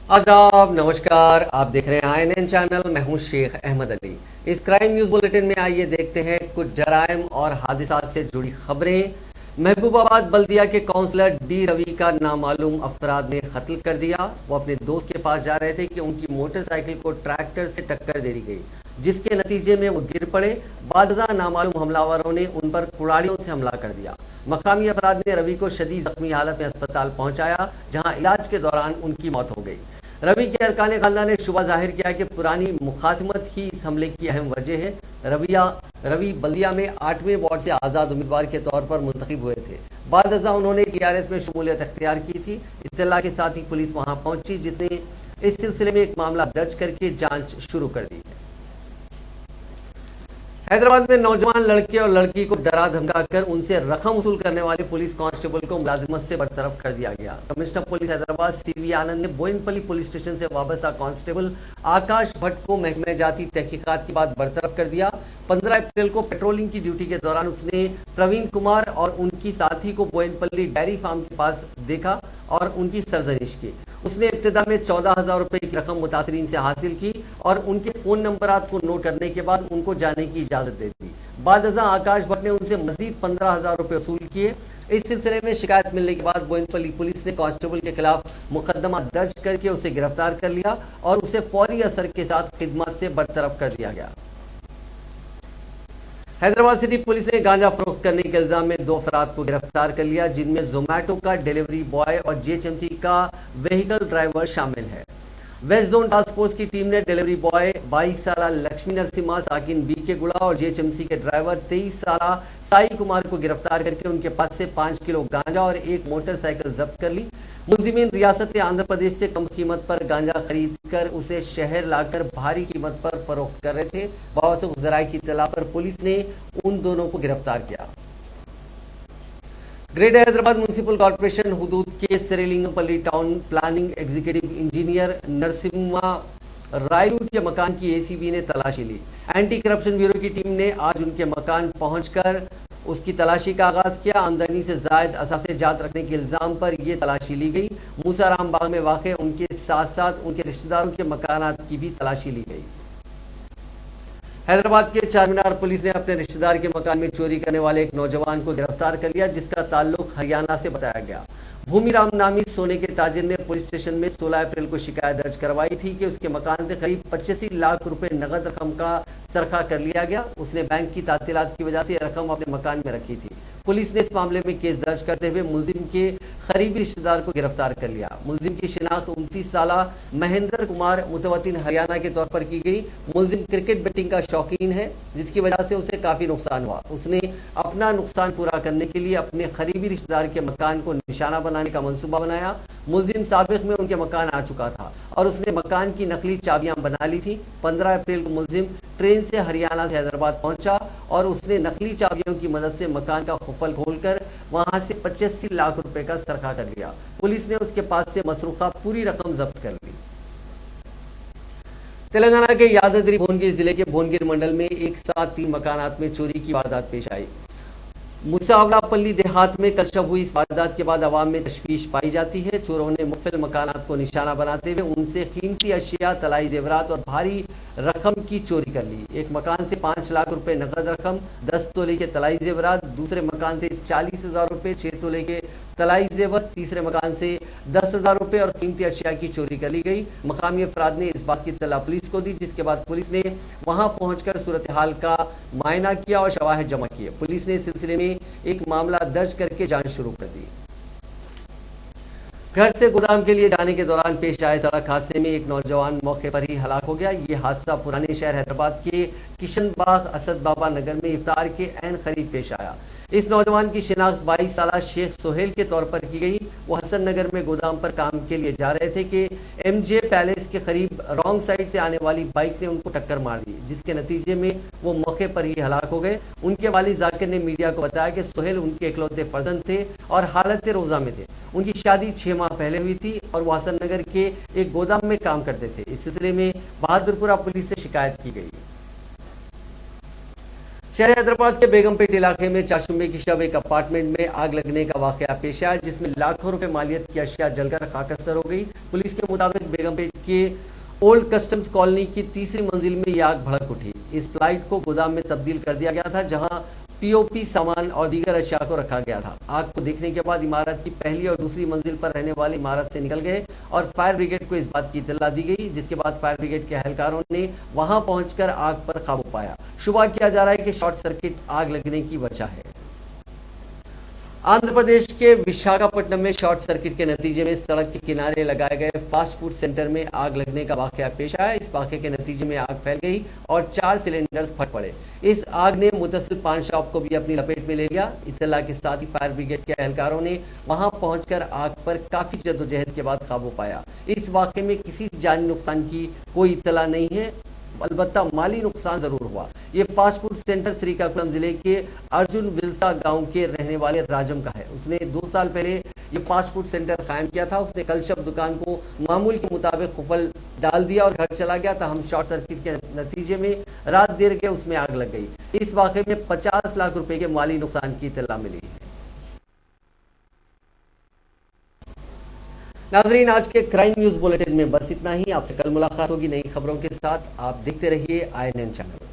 आदाब, नमस्कार। आप देख रहे हैं INN चैनल। मैं हूं शेख अहमद अली। इस क्राइम न्यूज़ बुलेटिन में आइए देखते हैं कुछ जराइम और हादिसात से जुड़ी खबरें। महबूबाबाद बल्दिया के काउंसलर डी रवि का नामालूम अफराद ने कत्ल कर दिया। वो अपने दोस्त के पास जा रहे थे कि उनकी मोटरसाइकिल को ट्रैक्टर से टक्कर दे दी गई, जिसके नतीजे में वो गिर पड़े। बादशाह नामालूम हमलावरों ने उन पर कुड़ाड़ियों से हमला कर दिया। मकामी अफराद ने रवि को शदीद जख्मी हालत में अस्पताल पहुंचाया, जहां इलाज के दौरान उनकी मौत हो गई। रवि के अरकान खानदान ने शुबा जाहिर किया कि पुरानी मुखासमत ही इस हमले की अहम वजह है। रवि बल्दिया में 8वें वार्ड से आज़ाद उम्मीदवार के तौर पर मुंतखब हुए थे। बाद अज़ा उन्होंने TRS में शमूलियत अख्तियार की थी। इत्तला के साथ ही पुलिस वहां पहुंची, जिसने इस सिलसिले में एक मामला दर्ज करके जांच शुरू कर दी है। हैदराबाद में नौजवान लड़के और लड़की को डरा धमकाकर उनसे रकम वसूल करने वाले पुलिस कांस्टेबल को मुलाजिमत से बरतरफ कर दिया गया। कमिश्नर पुलिस हैदराबाद CV आनंद ने बोयनपल्ली पुलिस स्टेशन से वाबस्ता कांस्टेबल आकाश भट्ट को महकमे जाती तहकीकात के बाद बरतरफ कर दिया। 15 अप्रैल को पेट्रोलिंग की ड्यूटी के दौरान उसने प्रवीण कुमार और उनकी साथी को बोयनपल्ली डेयरी फार्म के पास देखा और उनकी सरजनिश की। उसने इब्तिदा में 14,000 रुपए की रकम मुतासरीन से हासिल की और उनके फोन नंबरात को नोट करने के बाद उनको जाने की इजाजत दे दी। बाद अज़ा आकाश भट्ट ने उनसे मजीद 15,000 रुपए वसूल किए। इस सिलसिले में शिकायत मिलने के बाद बोयनपल्ली पुलिस ने कांस्टेबल के खिलाफ मुकदमा दर्ज करके उसे गिरफ्तार कर लिया और उसे फौरी असर के साथ खिदमत से बरतरफ कर दिया गया। हैदराबाद सिटी पुलिस ने गांजा फरोख्त करने के इल्जाम में 2 अफराद को गिरफ्तार कर लिया, जिनमें जोमैटो का डिलीवरी बॉय और GHMC का व्हीकल ड्राइवर शामिल है। वेस्ट जोन टास्क फोर्स की टीम ने डिलीवरी बॉय 22 साला लक्ष्मी नरसिम्हा साकिन BK गुड़ा और GHMC के ड्राइवर 23 साला साई कुमार को गिरफ्तार करके उनके पास से 5 किलो गांजा और एक मोटरसाइकिल जब्त कर ली। मुलजिमीन रियासत आंध्र प्रदेश से कम कीमत पर गांजा खरीद कर उसे शहर लाकर भारी कीमत पर फरोख्त कर रहे थे। बावसूख जराये की इत्तला पर पुलिस ने उन दोनों को गिरफ्तार किया। ग्रेटर हैदराबाद म्युनिसिपल कॉर्पोरेशन हुदूद के Serilingampally town planning executive engineer Narasimha Rayu के मकान की ACB ने तलाशी ली। एंटी करप्शन ब्यूरो की टीम ने आज उनके मकान पहुंचकर उसकी तलाशी का आगाज किया। आमदनी से जायद असासे जात रखने के इल्जाम पर यह तलाशी ली गई। मूसाराम बाग में वाक़ उनके साथ साथ उनके रिश्तेदारों के मकानात की भी तलाशी ली गई। हैदराबाद के चारमीनार पुलिस ने अपने रिश्तेदार के मकान में चोरी करने वाले एक नौजवान को गिरफ्तार कर लिया, जिसका ताल्लुक हरियाणा से बताया गया। भूमिराम नामी सोने के ताजिर ने पुलिस स्टेशन में 16 अप्रैल को शिकायत दर्ज करवाई थी कि उसके मकान से करीब 85 लाख रुपए नगद रकम का सरखा कर लिया गया। उसने बैंक की तातीलात की वजह से रकम अपने मकान में रखी थी। पुलिस ने इस मामले में केस दर्ज करते हुए मुलजिम के करीबी रिश्तेदार को गिरफ्तार कर लिया। मुलजिम की शिनाख्त 29 साला महेंद्र कुमार मुतवतिन हरियाणा के तौर पर की गई। मुलजिम क्रिकेट बैटिंग का शौकीन है, जिसकी वजह से उसे काफी नुकसान हुआ। उसने अपना नुकसान पूरा करने के लिए अपने करीबी रिश्तेदार के मकान को निशाना बनाने का मंसूबा बनाया। मुलजिम साबिक में उनके मकान आ चुका था और उसने मकान की नकली चाबियां बना ली थी। 15 अप्रैल को मुलजिम ट्रेन से हरियाणा से हैदराबाद पहुंचा और उसने नकली चाबियों की मदद से मकान का खुफल खोलकर वहां से 85 लाख रुपए का सरखा कर लिया। पुलिस ने उसके पास से मसरूखा पूरी रकम जब्त कर ली। तेलंगाना के यादाद्री भुवनगिर जिले के भुवनगिर मंडल में एक साथ 3 मकानात में चोरी की वारदात पेश आई। मुसावलापल्ली देहात में कल शब हुई इस वारदात के बाद आवाम में तशवीश पाई जाती है। चोरों ने मुख्तलिफ मकानात को निशाना बनाते हुए उनसे कीमती अशिया, तलाई जेवरात और भारी रकम की चोरी कर ली। एक मकान से 5 लाख रुपए नकद रकम, 10 तोले के तलाई जेवरात, दूसरे मकान से 40,000 रुपए, 6 तोले के तलाई जेवर, तीसरे मकान से 10,000 रुपए और कीमती अशिया की चोरी कर ली गई। मकामी अफराद ने इस बात की इत्तला पुलिस को दी, जिसके बाद पुलिस ने वहां पहुंचकर सूरत हाल का मायना किया और शवाहिद जमा किए। पुलिस ने इस सिलसिले में एक मामला दर्ज करके जांच शुरू कर दी। घर से गोदाम के लिए जाने के दौरान पेश आए सड़क हादसे में एक नौजवान मौके पर ही हलाक हो गया। ये हादसा पुराने शहर हैदराबाद के किशन बाग असद बाबा नगर में इफ्तार के ऐन करीब पेश आया। इस नौजवान की शिनाख्त 22 साला शेख सोहेल के तौर पर की गई। वो हसन नगर में गोदाम पर काम के लिए जा रहे थे कि MJ पैलेस के करीब रॉन्ग साइड से आने वाली बाइक ने उनको टक्कर मार दी, जिसके नतीजे में वो मौके पर ही हलाक हो गए। उनके वालिद जाकिर ने मीडिया को बताया कि सोहेल उनके इकलौते फर्जंद थे और हालत रोजा में थे। उनकी शादी 6 माह पहले हुई थी और वो हसन नगर के एक गोदाम में काम करते थे। इस सिलसिले में बहादुरपुरा पुलिस से शिकायत की गई। शहर हैदराबाद के बेगमपेट इलाके में चाशुम्बे की शव एक अपार्टमेंट में आग लगने का वाकया पेश आया, जिसमें लाखों रुपए मालियत की अशिया जलकर खाकस्तर हो गई। पुलिस के मुताबिक बेगमपेट के ओल्ड कस्टम्स कॉलोनी की तीसरी मंजिल में यह आग भड़क उठी। इस फ्लाइट को गोदाम में तब्दील कर दिया गया था, जहां पीओपी सामान और दीगर अशिया को रखा गया था। आग को देखने के बाद इमारत की पहली और दूसरी मंजिल पर रहने वाले इमारत से निकल गए और फायर ब्रिगेड को इस बात की इत्तला दी गई, जिसके बाद फायर ब्रिगेड के एहलकारों ने वहां पहुंचकर आग पर काबू पाया। शुबा किया जा रहा है कि शॉर्ट सर्किट आग लगने की वजह है। आंध्र प्रदेश के विशाखापट्टनम में शॉर्ट सर्किट के नतीजे में सड़क के किनारे लगाए गए फास्ट फूड सेंटर में आग लगने का वाकया पेश आया। इस वाकये के नतीजे में आग फैल गई और 4 सिलेंडर्स फट पड़े। इस आग ने मुतसिल पान शॉप को भी अपनी लपेट में ले लिया। इत्तला के साथ ही फायर ब्रिगेड के एहलकारों ने वहां पहुंचकर आग पर काफी जद्दोजहद के बाद काबू पाया। इस वाकये में किसी जानी नुकसान की कोई इत्तला नहीं है, अलबत्ता माली नुकसान जरूर हुआ। ये फास्ट फूड सेंटर श्रीकाकुलम जिले के अर्जुन विल्सा गांव के रहने वाले राजम का है। उसने 2 साल पहले ये फास्ट फूड सेंटर कायम किया था। उसने कल शब दुकान को मामूल के मुताबिक खुफल डाल दिया और घर चला गया था। हम शॉर्ट सर्किट के नतीजे में रात देर के उसमें आग लग गई। इस वाकये में 50 लाख रुपए के माली नुकसान की इत्तला मिली है। नाजरीन, आज के क्राइम न्यूज बुलेटिन में बस इतना ही। आपसे कल मुलाकात होगी नई खबरों के साथ। आप देखते रहिए INN चैनल।